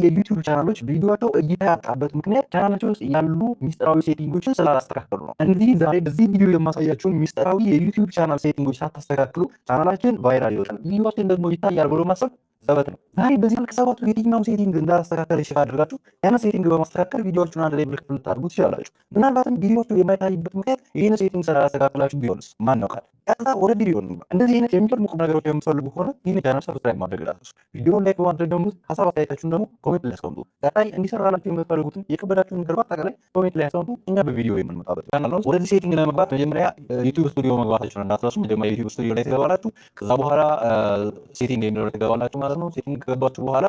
የዩቲዩብ ቻናሎች ቪዲዮቸው እይታ ያጣበት ምክንያት ቻናላቸው ውስጥ ያሉ ሚስጥራዊ ሴቲንጎችን ስላላስተካከሉ ነው። እንግዲህ ዛሬ በዚህ ቪዲዮ የማሳያችሁን ሚስጥራዊ የዩቲዩብ ቻናል ሴቲንጎች ሳታስተካክሉ ቻናላችን ቫይራል ይወጣል፣ ቪዲዮችን ደግሞ ይታያል ብሎ ማሰብ ዘበት ነው። ዛሬ በዚህ መልክ ሰባቱ የትኛው ሴቲንግ እንዳላስተካከለ ቼክ አድርጋችሁ ያን ሴቲንግ በማስተካከል ቪዲዮዎቹን አንድ ላይ ብልክ ልታደርጉ ትችላላችሁ። ምናልባትም ቪዲዮዎቹ የማይታይበት ምክንያት ይህን ሴቲንግ ስላላስተካከላችሁ ቢሆንስ ማን ያውቃል? ቀጥታ ወደ ቪዲዮ ነው። እንደዚህ አይነት የሚገርሙ ቁም ነገሮች የምትፈልጉ ከሆነ ይህን ቻናል ሰብስክራይብ ማድረግ ላችሁ፣ ቪዲዮውን ላይክ በማድረግ ደግሞ ሀሳብ አስተያየታችሁን ደግሞ ኮሜንት ላይ አስቀምጡ። ቀጣይ እንዲሰራላችሁ የምትፈልጉትን የከበዳችሁን ነገር በአጠቃላይ ኮሜንት ላይ አስቀምጡ። እኛ በቪዲዮ የምንመጣበት ቻናል ነው። ወደዚህ ሴቲንግ ለመግባት መጀመሪያ ዩቲዩብ ስቱዲዮ መግባታችሁን እንዳትረሱ። መጀመሪያ ዩቲዩብ ስቱዲዮ ላይ ትገባላችሁ። ከዛ በኋላ ሴቲንግ የሚለው ትገባላችሁ ማለት ነው። ሴቲንግ ከገባችሁ በኋላ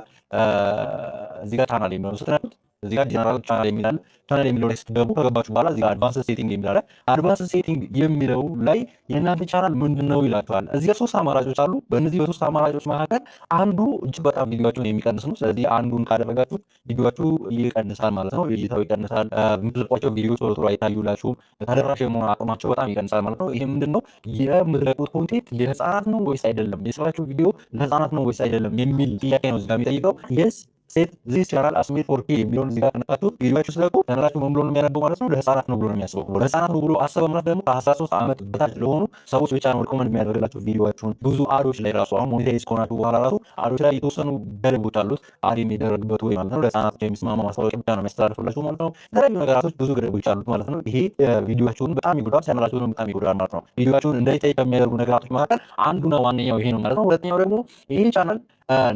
እዚህ ጋር ቻናል የሚለው ስትነኩት እዚህ ጋር ጀነራል ቻናል የሚላል ቻናል የሚለው ላይ ስትገቡ ከገባችሁ በኋላ እዚህ ጋር አድቫንስ ሴቲንግ የሚላል አድቫንስ ሴቲንግ የሚለው ላይ የእናንተ ቻናል ምንድነው ይላችኋል። እዚህ ጋር ሶስት አማራጮች አሉ። በእነዚህ በሶስት አማራጮች መካከል አንዱ እጅግ በጣም ቪዲዮአችሁን የሚቀንስ ነው። ስለዚህ አንዱን ካደረጋችሁ ቪዲዮአችሁ ይቀንሳል ማለት ነው። እይታው ይቀንሳል። የምትለቋቸው ቪዲዮዎች ቶሎ ቶሎ አይታዩላችሁም። ተደራሽ የመሆን አቅማቸው በጣም ይቀንሳል ማለት ነው። ይሄ ምንድነው? የምትለቁት ኮንቴንት ለህፃናት ነው ወይስ አይደለም፣ የሰራችሁ ቪዲዮ ለህፃናት ነው ወይስ አይደለም የሚል ጥያቄ ነው እዚህ ጋር የሚጠይቀው። የስ ሴት ዚስ ቻናል አስሜት ፎር ኪድ የሚለውን እዚህ ጋር ከነካችሁ ቪዲዮአችሁ ስለቁ ቻናላችሁ ምን ብሎ ነው የሚያነበው ማለት ነው? ለህፃናት ነው ብሎ ነው የሚያስበው። ለህፃናት ነው ብሎ አሰበ ማለት ደግሞ ከ13 ዓመት በታች ለሆኑ ሰዎች ብቻ ነው ሪኮመንድ የሚያደርግላችሁ ቪዲዮአችሁን። ብዙ አዶች ላይ ራሱ አሁን ሞኔታይዝ ከሆናችሁ በኋላ ራሱ አዶች ላይ የተወሰኑ ገደቦች አሉት አድ የሚደረግበት ወይ ማለት ነው። ለህፃናት የሚስማማ ማስታወቂያ ብቻ ነው የሚያስተላልፍላችሁ ማለት ነው። የተለያዩ ነገራቶች ብዙ ገደቦች አሉት ማለት ነው። ይሄ ቪዲዮአችሁን በጣም ይጎዳል፣ ቻናላችሁን በጣም ይጎዳል ማለት ነው። ቪዲዮአችሁን እንዳይታይ ከሚያደርጉ ነገራቶች መካከል አንዱና ዋነኛው ይሄ ነው ማለት ነው። ሁለተኛው ደግሞ ይሄ ቻናል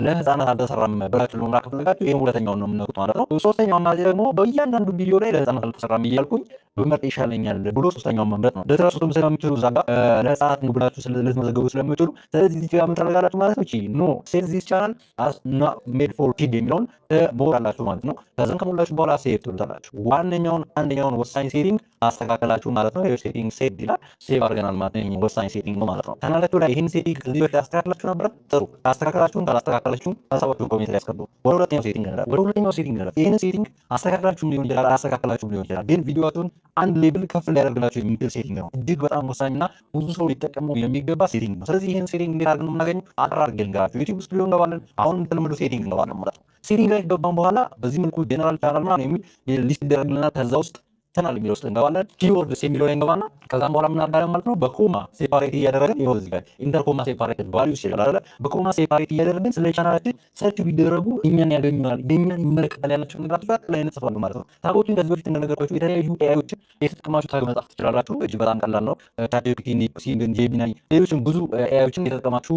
ለህፃናት አልተሰራም ብላችሁ ለመምራት ከፈለጋችሁ ይሄን ሁለተኛውን ነው የምነኩት ማለት ነው። ሶስተኛው አማራጭ ደግሞ በእያንዳንዱ ቪዲዮ ላይ ለህፃናት አልተሰራም እያልኩኝ ብመርጥ ይሻለኛል ብሎ ሶስተኛውን መምረጥ ነው። ልትረሱትም ስለምትችሉ እዛ ጋር ለህፃናት ነው ብላችሁ ልትመዘገቡ ስለምትችሉ ስለዚህ እዚህ ጋር ምን ታደርጋላችሁ ማለት ነው። ኖ ሴት ዚስ ቻናል አስ ኖት ሜድ ፎር ኪድ የሚለውን ትሞላላችሁ ማለት ነው። ከዛም ከሞላችሁ በኋላ ሴቭ ትሉታላችሁ። ዋነኛውን አንደኛውን ወሳኝ ሴቲንግ አስተካከላችሁ ማለት ነው። ሴቲንግ ሴቭ ይላል። ሴቭ አድርገናል ማለት ነው። ወሳኝ ሴቲንግ ነው ማለት ነው። ቻናላችሁ ላይ ይህን ሴቲንግ ከዚህ በፊት አስተካክላችሁ ነበር? ጥሩ። ካስተካከላችሁን ካላስተካከላችሁም ሀሳባችሁን ኮሜንት ላይ አስቀምጡ። ወደ ሁለተኛው ሴቲንግ እንላለን። ወደ ሁለተኛው ሴቲንግ እንላለን። ይህን ሴቲንግ አስተካክላችሁም ሊሆን ይችላል አላስተካከላችሁም ሊሆን ይችላል፣ ግን ቪዲዮአችሁን አንድ ሌብል ከፍ ሊያደርግላችሁ የሚችል ሴቲንግ ነው። እጅግ በጣም ወሳኝና ብዙ ሰው ሊጠቀመው የሚገባ ሴቲንግ ነው። ስለዚህ ይህን ሴቲንግ እንዴት አድርገን ነው የምናገኘው? አጠር አድርገን ልንገራችሁ። ዩቲዩብ ስቱዲዮ እንገባለን። አሁን እንደተለመደው ሴቲንግ እንገባለን ማለት ነው። ሴቲንግ ላይ ገባን በኋላ በዚህ መልኩ ጀነራል ቻናል ምናምን የሚል ሊስት ይደረግልናል። ከዛ ውስጥ ቻናል የሚለው ውስጥ እንገባለን። ኪወርድስ የሚለው ላይ እንገባና ከዛም በኋላ ምን አድርጋለን ማለት ነው በኮማ ሴፓሬት እያደረግን ይኸው እዚህ ጋር ኢንተርኮማ ሴፓሬትድ ቫልዩስ ይችላል አይደል? በኮማ ሴፓሬት እያደረግን ስለ ቻናላችን ሰርች ቢደረጉ እኛን ያገኙናል፣ እኛን ይመለከታል ያላችሁ ነገራቶች ላይ እንጽፋሉ ማለት ነው። ታጎችን ከዚህ በፊት እንደነገርኳችሁ የተለያዩ ኤአይዎችን የተጠቀማችሁ ታግ መጻፍ ትችላላችሁ። እጅግ በጣም ቀላል ነው። ቻትጂፒቲ፣ ዲፕሲንግ፣ ጄሚናይ፣ ሌሎችም ብዙ ኤአይዎችን የተጠቀማችሁ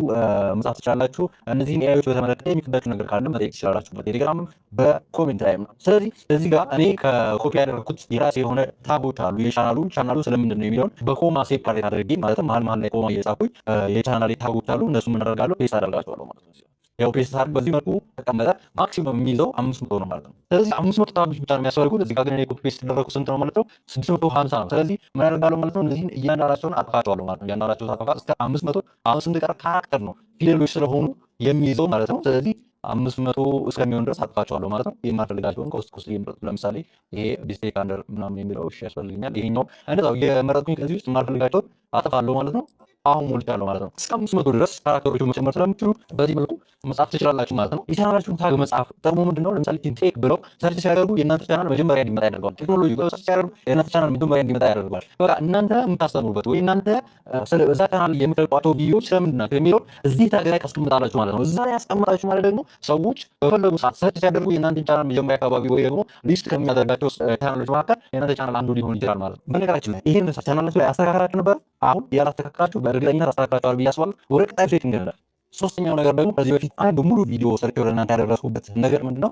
መጻፍ ትችላላችሁ። እነዚህን ኤአይዎች በተመለከተ የሚከብዳችሁ ነገር ካለ መጠየቅ ትችላላችሁ በቴሌግራምም በኮሜንት ላይም ነው። ስለዚህ እዚህ ጋር እኔ ከኮፒ ያደረኩት የራሴ የሆነ ታጎች አሉ። ቻናሉ ስለምንድን ነው የሚለውን በኮማ ሴፓሬት አድርጌ ማለት መሀል ላይ ኮማ እየጻፍኩኝ የቻናሌ ታጎች አሉ። እነሱ ምን አደርጋለሁ? ፔስት አደርጋቸዋለሁ ማለት ነው። ያው ፔስት አድርግ በዚህ መልኩ ተቀመጠ። ማክሲመም የሚይዘው 500 ነው ማለት ነው። ስለዚህ 500 ታጎች ብቻ ነው የሚያስፈልጉት። እዚህ ጋር ግን ኮፒ ፔስት ተደረኩ ስንት ነው ማለት ነው? 650 ነው። ስለዚህ ምን አደርጋለሁ ማለት ነው? እነዚህን እያንዳንዳቸውን አጥፋቸዋለሁ ማለት ነው። እያንዳንዳቸው ታጠፋ እስከ 500 አሁን ስንት ቀር ካራክተር ነው ፊደሎች ስለሆኑ የሚይዘው ማለት ነው። ስለዚህ 500 እስከሚሆን ድረስ አጥፋቸዋለሁ ማለት ነው። የማፈልጋቸውን ከውስጥ እየመረጥኩ ለምሳሌ ይሄ ቢስቴክ አንደር ምናምን የሚለው እሺ ያስፈልገኛል። ይሄኛው እንደዛው የመረጥኩኝ ከዚህ ውስጥ የማፈልጋቸውን አጥፋለሁ ማለት ነው። አሁን ሞልቻለሁ ማለት ነው። እስከ 500 ድረስ ካራክተሮቹን መጨመር ስለምትችሉ በዚህ መልኩ መጻፍ ትችላላችሁ ማለት ነው። የቻናላችሁን ታግ መጻፍ ጥቅሙ ምንድነው? ለምሳሌ ቴክ ብለው ሰርች ሲያደርጉ የእናንተ ቻናል መጀመሪያ እንዲመጣ ያደርገዋል። ቴክኖሎጂ ብለው ሰርች ሲያደርጉ የእናንተ ቻናል መጀመሪያ እንዲመጣ ያደርገዋል። በቃ እናንተ የምታስተምሩበት ወይ እናንተ በዛ ቻናል የምትለቋቸው ቪዲዮዎች ስለምንድን ናቸው የሚለው እዚህ ታግ ላይ ታስቀምጣላችሁ ማለት ነው። እዛ ላይ ያስቀምጣችሁ ማለት ደግሞ ሰዎች በፈለጉ ሰዓት ሰርች ሲያደርጉ የእናንተ ቻናል መጀመሪያ አካባቢ ወይ ደግሞ ሊስት ከሚያደርጋቸው ቻናሎች መካከል የእናንተ ቻናል አንዱ ሊሆን ይችላል ማለት ነው። በነገራችን ላይ ይሄን ቻናላችሁ ላይ አስተካክላችሁ ነበር። አሁን ያላስተካክላችሁ በእርግጠኝነት አስተካክላችኋል ብዬ አስባለሁ። ወደ ቀጣዩ ሴቲንግ እንላለን። ሶስተኛው ነገር ደግሞ ከዚህ በፊት አንድ ሙሉ ቪዲዮ ሰርች ወደ እናንተ ያደረስኩበት ነገር ምንድነው?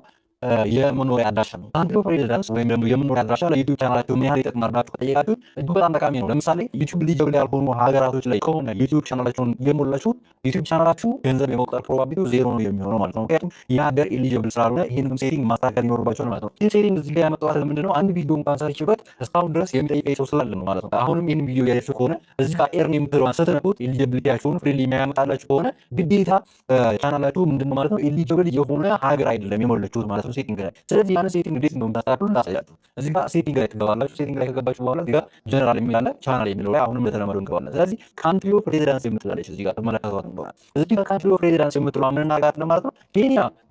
የመኖሪያ አድራሻ ነው። ካንትሪ ኦፍ ሬዚደንስ ወይም ደግሞ የመኖሪያ አድራሻ ለዩቲዩብ ቻናላችሁ ምን ያህል ይጠቅማል ብላችሁ ከጠየቃችሁ እጅግ በጣም ጠቃሚ ነው። ለምሳሌ ዩቲዩብ ኤሊጂብል ያልሆኑ ሀገራቶች ላይ ከሆነ ዩቲዩብ ቻናላችሁን የሞላችሁት ዩቲዩብ ቻናላችሁ ገንዘብ የመቁጠር ፕሮባቢሊቲው ዜሮ ነው የሚሆነው ማለት ነው። ምክንያቱም የሀገር ኤሊጂብል ስላልሆነ ይህንም ሴቲንግ ማስተካከል ይኖርባቸዋል ማለት ነው። ይህ ሴቲንግ እዚህ ጋር ያመጣሁት ምንድን ነው? አንድ ቪዲዮ እንኳን ሰርችበት እስካሁን ድረስ የሚጠይቀኝ ሰው ስላለ ነው ማለት ነው። አሁንም ይህን ቪዲዮ ያያችሁ ከሆነ እዚህ ጋር ኤርን የምትለዋን ስትነኩት ኤሊጂቢሊቲያችሁን ፍሪሊ የሚያመጣላችሁ ከሆነ ግዴታ ቻናላችሁ ምንድን ነው ማለት ነው ኤሊጂብል የሆነ ሀገር አይደለም የሞላችሁት ማለት ነው። ማለት ሴቲንግ ላይ። ስለዚህ ያን ሴቲንግ እንዴት ነው የምታስተካክሉ ላሳያችሁ። እዚህ ጋር ሴቲንግ ላይ ትገባላችሁ። ሴቲንግ ላይ ከገባችሁ በኋላ እዚህ ጋር ጀነራል የሚል አለ፣ ቻናል የሚለው ላይ አሁንም እንደተለመደው እንገባለን። ስለዚህ ካንትሪ ኦፍ ሬዚዳንስ የምትላለች እዚህ ጋር ተመለከቷት ነው። እዚህ ጋር ካንትሪ ኦፍ ሬዚዳንስ የምትለው ምን እናደርጋለን ማለት ነው።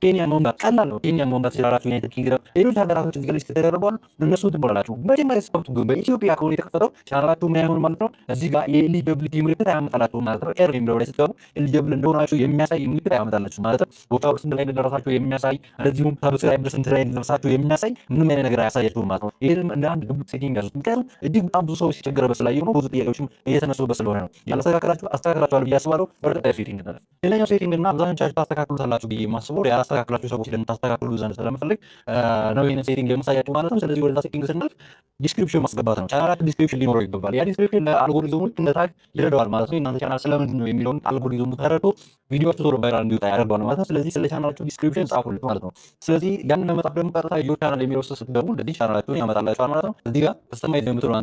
ኬንያ መምራት ቀላል ነው። ኬንያ መምራት ይችላላችሁ። ዩናይትድ ኪንግደም፣ ሌሎች ሀገራቶች እዚህ ጋር ሊስት ተደርገዋል። እነሱ ትሞላላችሁ። መጀመሪያ ስትከፍቱ ግን በኢትዮጵያ ከሆነ የተከፈተው ቻናላችሁ ምን አይሆን ማለት ነው። እዚህ ጋር የኤሊጂቢሊቲ ምልክት አያመጣላችሁ ማለት ነው። ኤር የሚለው ላይ ስትገቡ ኤሊጂብል እንደሆናችሁ የሚያሳይ ምልክት አያመጣላችሁ ማለት ነው። ቦታው ስንት ላይ እንደደረሳችሁ የሚያሳይ እንደዚሁም ሰብስክራይብ ስንት ላይ እንደደረሳችሁ የሚያሳይ ምንም አይነት ነገር አያሳያችሁም ማለት ነው። ይሄንም እንደ አንድ ድቡቅ ሴቲንግ ያዙት። ምክንያቱም እጅግ በጣም ብዙ ሰዎች ሲቸገረበት ስላየሁ ነው። ብዙ ጥያቄዎችም እየተነሱበት ስለሆነ ነው። ያላስተካከላችሁ አስተካክላችኋል ብዬ አስባለሁ። ወደ ቀጣዩ ሴቲንግ እንላለን። ሌላኛው ሴቲንግ እና አብዛኞቻችሁ ታስተካክሉታላችሁ ብዬ የማስበው ያላስተካክላችሁ ሰዎች እንደምታስተካክሉ ዘንድ ስለምፈልግ ነው ይሄንን ሴቲንግ የማሳያችሁ ማለት ነው። ስለዚህ ወደዛ ሴቲንግ ስንልፍ ዲስክሪፕሽን ማስገባት ነው። ቻናላችሁ ዲስክሪፕሽን ሊኖረው ይገባል። ያ ዲስክሪፕሽን ለአልጎሪዝሙ እንደ ታግ ይረዳዋል ማለት ነው። እናንተ ቻናል ስለምንድን ነው የሚለውን አልጎሪዝሙ ተረድቶ ቪዲዮአችሁ ቶሎ ቫይራል እንዲወጣ ያደርገዋል ማለት ነው። ስለዚህ ስለ ቻናላችሁ ዲስክሪፕሽን ጻፉለት ማለት ነው። ስለዚህ ያንን ለመጻፍ ደግሞ ቀጥታ ዮ ቻናል የሚለው ውስጥ ስትገቡ እንደዚህ ቻናላችሁን ያመጣላችኋል ማለት ነው። እዚህ ጋር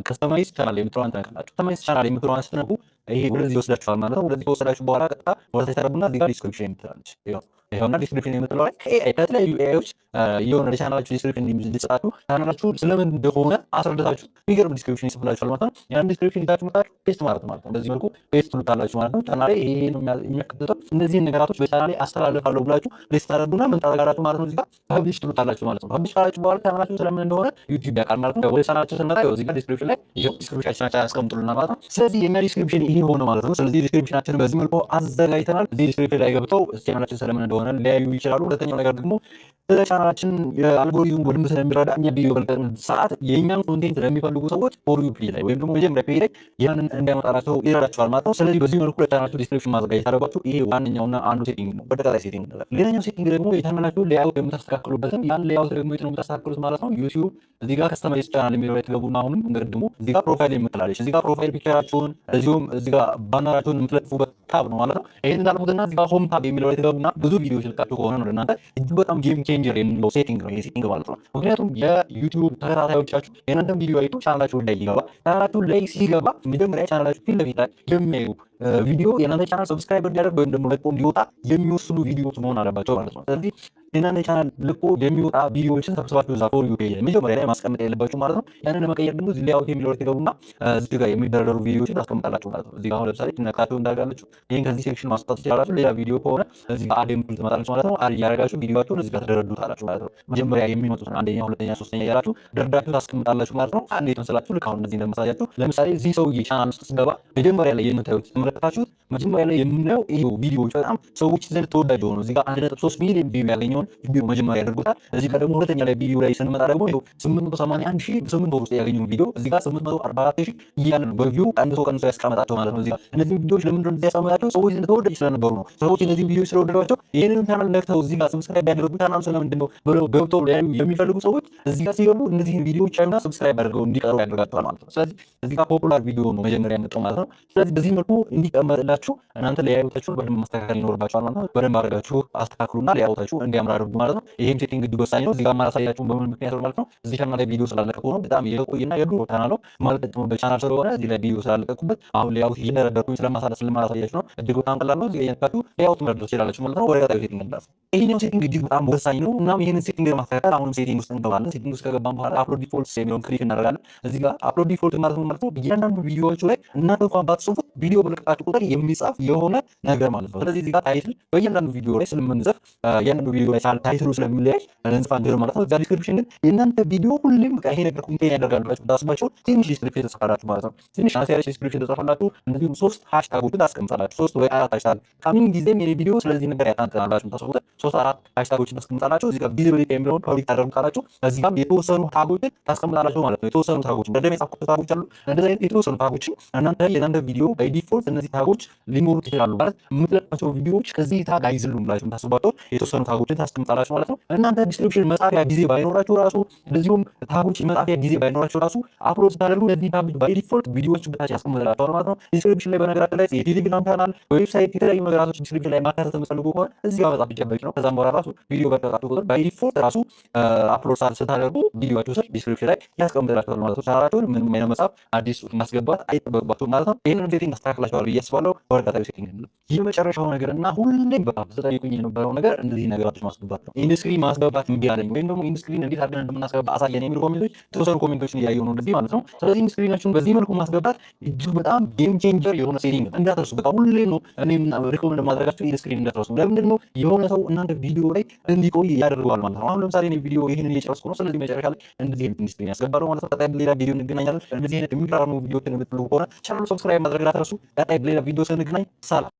ከስተማይዝ ቻናል የምትለዋን ትነካላችሁ። ከስተማይዝ ቻናል የምትለዋን ስትነኩ ይሄ ወደዚህ ይወስዳችኋል ማለት ነው። ወደዚህ ከወሰዳችሁ በኋላ ቀጥታ ወደታች ተረቡና እዚህ ጋር ዲስክሪፕሽን የምትላለች ይኸውና ዲስክሪፕሽን የምትለው ላይ ከተለያዩ ኤአይዎች የሆነ ለቻናላችሁ ዲስክሪፕሽን እንዲሰጣችሁ ቻናላችሁ ስለምን እንደሆነ አስረዳታችሁ የሚገርም ዲስክሪፕሽን ይጽፍላችኋል ማለት ነው። ያን ዲስክሪፕሽን ይዛችሁ መጣችሁ ፔስት ማለት ነው። በዚህ መልኩ ፔስት ትሉታላችሁ ማለት ነው። ቻናሌ ይሄ ነው የሚያካትተው እነዚህን ነገራቶች በቻናሌ አስተላልፋለሁ ብላችሁ ሌስ ታደርጉና ምን ታደርጋላችሁ ማለት ነው። እዚህ ጋር ፐብሊሽ ትሉታላችሁ ማለት ነው። ፐብሊሽ ካላችሁ በኋላ ቻናላችሁ ስለምን እንደሆነ ዩቲዩብ ያውቃል ማለት ነው። ወደ ቻናላችሁ ስንመጣ እዚህ ጋር ዲስክሪፕሽን ላይ ይሄው ዲስክሪፕሽናችን ያስቀምጡልናል ማለት ነው። ስለዚህ የኛ ዲስክሪፕሽን ይሄ ሆነ ማለት ነው። ስለዚህ ዲስክሪፕሽናችንን በዚህ መልኩ አዘጋጅተናል። እዚህ ዲስክሪፕሽን ላይ ገብተው ቻናላችን ስለምን እንደሆነ ሊያዩ ይችላሉ። ሁለተኛው ነገር ደግሞ ቻናላችን የአልጎሪዝም በደንብ ስለሚረዳ እኛ ቪዲዮ በለቀቅን ሰዓት የእኛን ኮንቴንት ለሚፈልጉ ሰዎች ፎር ዩ ፔጅ ላይ ወይም ደግሞ መጀመሪያ ፔጅ ላይ ያንን እንዲያመጣላቸው ይረዳቸዋል ማለት ነው። ስለዚህ በዚህ መልኩ ለቻናላችሁ ዲስክሪፕሽን ማዘጋጀት አለባችሁ። ይሄ ዋነኛውና አንዱ ሴቲንግ ነው። ወደ ቀጣይ ሴቲንግ ነው። ሌላኛው ሴቲንግ ደግሞ የቻናላችሁ ሌአውት የምታስተካክሉበትን ያን ሌአውት ደግሞ የት ነው የምታስተካክሉት ማለት ነው። ዩቲዩብ እዚህ ጋር ከስተማይዝ ቻናል የሚለው ላይ ትገቡና አሁንም እንግዲህ እዚህ ጋር ፕሮፋይል የምትላለች እዚህ ጋር ፕሮፋይል ፒክቸራችሁን እዚሁም እዚህ ጋር ባነራችሁን የምትለጥፉበት ታብ ነው ማለት ነው። ይሄን እንዳልኩትና እዚህ ጋር ሆም ታብ የሚለው ላይ ትገቡና ብዙ ቪዲዮዎች ልቃችሁ ከሆነ ነው እናንተ እጅግ በጣም ጌም ቼንጀር የሚለው ሴቲንግ ነው ይሄ ሴቲንግ ማለት ነው። ምክንያቱም የዩቲዩብ ተከታታዮቻችሁ የእናንተን ቪዲዮ አይቶ ቻናላችሁ ላይ ይገባ ቻናላችሁ ላይ ሲገባ መጀመሪያ ቻናላችሁ ፊት ለፊት ላይ የሚያዩ ቪዲዮ የእናንተ ቻናል ሰብስክራይብ እንዲያደርግ ወይም ደግሞ ለቆ እንዲወጣ የሚወስኑ ቪዲዮዎች መሆን አለባቸው ማለት ነው። ስለዚህ የእናንተ ቻናል ለቆ የሚወጣ ቪዲዮዎችን ሰብስባችሁ እዛ ፎር ዩ ፔጅ ላይ መጀመሪያ ላይ ማስቀመጥ ያለባችሁ ማለት ነው። ያንን ለመቀየር ደግሞ እዚህ ሌአውት የሚለው ላይ ትገቡና እዚህ ጋር የሚደረደሩ ቪዲዮዎችን ታስቀምጣላችሁ ማለት ነው። እዚህ ጋር አሁን ለምሳሌ ነካችሁ እንዳደርጋላችሁ ይሄን ከዚህ ሴክሽን ማስወጣት ትችላላችሁ። ሌላ ቪዲዮ ከሆነ እዚህ ጋር አድ የምትል ትመጣላችሁ ማለት ነው። አድ እያደረጋችሁ ቪዲዮአችሁን እዚህ ጋር ተደረድሩታላችሁ ማለት ነው። መጀመሪያ የሚመጡትን አንደኛ፣ ሁለተኛ፣ ሶስተኛ እያላችሁ ደርዳችሁ ታስቀምጣላችሁ ማለት ነው። እንዴት መስላችሁ? ልክ አሁን እዚህ እንደማሳያችሁ ለምሳሌ እዚህ ሰውዬ ቻናል ውስጥ ስገባ መጀመሪያ ላይ የምታዩት ተመለከታችሁት መጀመሪያ ላይ የምናየው ይሄው ቪዲዮዎች በጣም ሰዎች ዘንድ ተወዳጅ ሆኑ እዚህ ጋር 1.3 ሚሊዮን ቪው ያገኘውን ቪዲዮ መጀመሪያ ያደርጉታል። እዚህ ጋር ደግሞ ሁለተኛ ላይ ቪዲዮ ላይ ስንመጣ ደግሞ ይሄው 881,000 በ8 ወር ውስጥ ያገኘውን ቪዲዮ እዚህ ጋር 844,000 እያለ ነው በቪው ቀንሶ ያስቀመጣቸው ማለት ነው። እዚህ ጋር እነዚህ ቪዲዮዎች ለምንድን ነው እንደዚህ ያስቀመጣቸው? ሰዎች ዘንድ ተወዳጅ ስለነበሩ ነው። ሰዎች እነዚህ ቪዲዮዎች ስለወደዷቸው ይሄንን ቻናል ነክተው እዚህ ጋር ሰብስክራይብ ያደርጉ ቻናሉ ስለምንድን ነው ብለው ገብተው የሚፈልጉ ሰዎች እዚህ ጋር ሲገቡ እነዚህን ቪዲዮዎች አይና ሰብስክራይብ አድርገው እንዲቀሩ ያደርጋቸዋል ማለት ነው። ስለዚህ እዚህ ጋር ፖፑላር ቪዲዮ ነው መጀመሪያ ያመጣው ማለት ነው። ስለዚህ በዚህ መልኩ እንዲቀመጥላችሁ እናንተ ሌአውታችሁን በደንብ ማስተካከል ይኖርባችኋል ማለት ነው። በደንብ አድርጋችሁ አስተካክሉና ሌአውታችሁ እንዲያምር አድርጉ ማለት ነው። ይሄም ሴቲንግ እጅግ ወሳኝ ነው። እዚህ ጋር ማሳያችሁን በምን ምክንያት ነው ማለት ነው። እዚህ ቻናል ላይ ቪዲዮ ስላለቀቁ ነው። በጣም የቆየና የድሮ ቻናል ነው ማለትበት ቻናል ስለሆነ እዚህ ላይ ቪዲዮ ስላለቀቁበት አሁን ሌአውት እየደረደርኩኝ ስለማሳያችሁ ነው። እጅግ በጣም ቀላል ነው። እዚህ እየነካችሁ ሌአውት መርዳት ትችላላችሁ ማለት ነው። ወደ ቀጣዩ ሴቲንግ እንላለን። ይሄኛው ሴቲንግ እጅግ በጣም ወሳኝ ነው። እናም ይሄንን ሴቲንግ ለማስተካከል አሁንም ሴቲንግ ውስጥ እንገባለን። ሴቲንግ ውስጥ ከገባን በኋላ አፕሎድ ዲፎልትስ የሚለውን ክሊክ እናደርጋለን። እዚህ ጋር አፕሎድ ዲፎልት ማለት ነው እያንዳንዱ ቪዲዮዎቹ ላይ እናንተ እንኳን ባትጽፉት ቪዲዮ በለቀቃችሁ ቁጥር የሚጻፍ የሆነ ነገር ማለት ነው። ስለዚህ እዚህ ጋር ታይትል በእያንዳንዱ ቪዲዮ ላይ ስለምንጽፍ እያንዳንዱ ቪዲዮ ላይ ታይትሉ ስለሚለያይ እንጽፋ እንድር ማለት ነው። እዛ ዲስክሪፕሽን ግን የእናንተ ቪዲዮ ሁሌም በቃ ይሄ ነገር ኮንቴን ያደርጋል ብላችሁ ታስባችሁ ትንሽ ዲስክሪፕሽን ተጽፋላችሁ ማለት ነው። ትንሽ አነስ ያለች ዲስክሪፕሽን ተጽፋላችሁ። እንደዚሁም 3 ሃሽታጎችን ታስቀምጣላችሁ። 3 ወይ 4 ሃሽታግ ካሚንግ ጊዜም የኔ ቪዲዮ ስለዚህ ነገር ያታንተናላችሁ ታስቡት 3-4 ሃሽታጎችን ታስቀምጣላችሁ። እዚህ ጋር ቪዚቢሊቲ የሚለውን ፐብሊክ ታደርጉታላችሁ። እዚህ ጋር የተወሰኑ ታጎችን ታስቀምጣላችሁ ማለት ነው። የተወሰኑ ታጎችን እንደደም የጻፍኩት ታጎች አሉ። እንደዚህ አይነት የተወሰኑ ታጎችን የእናንተ ቪዲዮ ባይ ዲፎልት እነዚህ ታጎች ሊኖሩት ይችላሉ ማለት የምትለቃቸው ቪዲዮዎች ከዚህ ታግ አይዝሉም ብላችሁ ታስባችሁ የተወሰኑ ታጎችን ታስቀምጣላችሁ ማለት ነው። እናንተ ዲስክሪፕሽን መጻፊያ ጊዜ ባይኖራችሁ ራሱ እንደዚሁም ታጎች መጻፊያ ጊዜ ባይኖራችሁ ራሱ አፕሎድ ስታደርጉ እነዚህ ታጎች ባይ ዲፎልት ቪዲዮዎች በታች ያስቀምጥላችኋል ማለት ነው። ዲስክሪፕሽን ላይ በነገራችን ላይ የቴሌግራም ቻናል፣ ዌብሳይት፣ የተለያዩ ነገራቶች ዲስክሪፕሽን ላይ ማካተት የምትፈልጉ ከሆነ እዚህ ጋር መጻፍ ይቻላል ነው። ከዛም በኋላ ራሱ ቪዲዮ በተለቃችሁ ቁጥር ባይ ዲፎልት ራሱ አፕሎድ ስታደርጉ ቪዲዮአችሁ ስር ዲስክሪፕሽን ላይ ያስቀምጥላችኋል ማለት ነው። ቻናላችሁን ምንም አይነት መጻፍ አዲስ ማስገባት አይጠበቅባችሁም ማለት ነው። ይሄንን ሴቲንግ አስተካክላችኋል ይገባችኋል ብዬ አስባለሁ። ወደ ቀጣዩ ሴቲንግ ነው። የመጨረሻው ነገር እና ሁሌም በቃ ተጠይቁኝ የነበረው ነገር እንደዚህ ነገራቶች ማስገባት ነው። ኢንስክሪን ማስገባት እምቢ አለኝ ወይም ደግሞ ኢንስክሪን እንዴት አድርገን እንደምናስገባ አሳየን የሚሉ ኮሜንቶች የተወሰኑ ኮሜንቶችን እያየሁ ነው እንደዚህ ማለት ነው። ስለዚህ ኢንስክሪናችሁን በዚህ መልኩ ማስገባት እጅግ በጣም ጌም ቼንጀር የሆነ ሴቲንግ ነው። እንዳትረሱ። በቃ ሁሌ ነው እኔም ሪኮመንድ ማድረጋችሁ ኢንስክሪን እንዳትረሱ። ለምንድን ነው የሆነ ሰው እናንተ ቪዲዮ ላይ እንዲቆይ ያደርገዋል ማለት ነው። አሁን ለምሳሌ እኔ ቪዲዮ ይህንን እየጨረስኩ ነው። ስለዚህ መጨረሻ ላይ እንደዚህ አይነት ኢንስክሪን ያስገባለሁ ማለት ነው። ቀጣይ በሌላ ቪዲዮ እንገናኛለን። እንደዚህ አይነት የሚቀራረቡ ቪዲዮዎችን የምትሉ ከሆነ ቻናሉ ሰብስክራይብ ማድረግ እንዳትረሱ። ቀጣይ በሌላ ቪዲዮ ስንገናኝ ሰላም።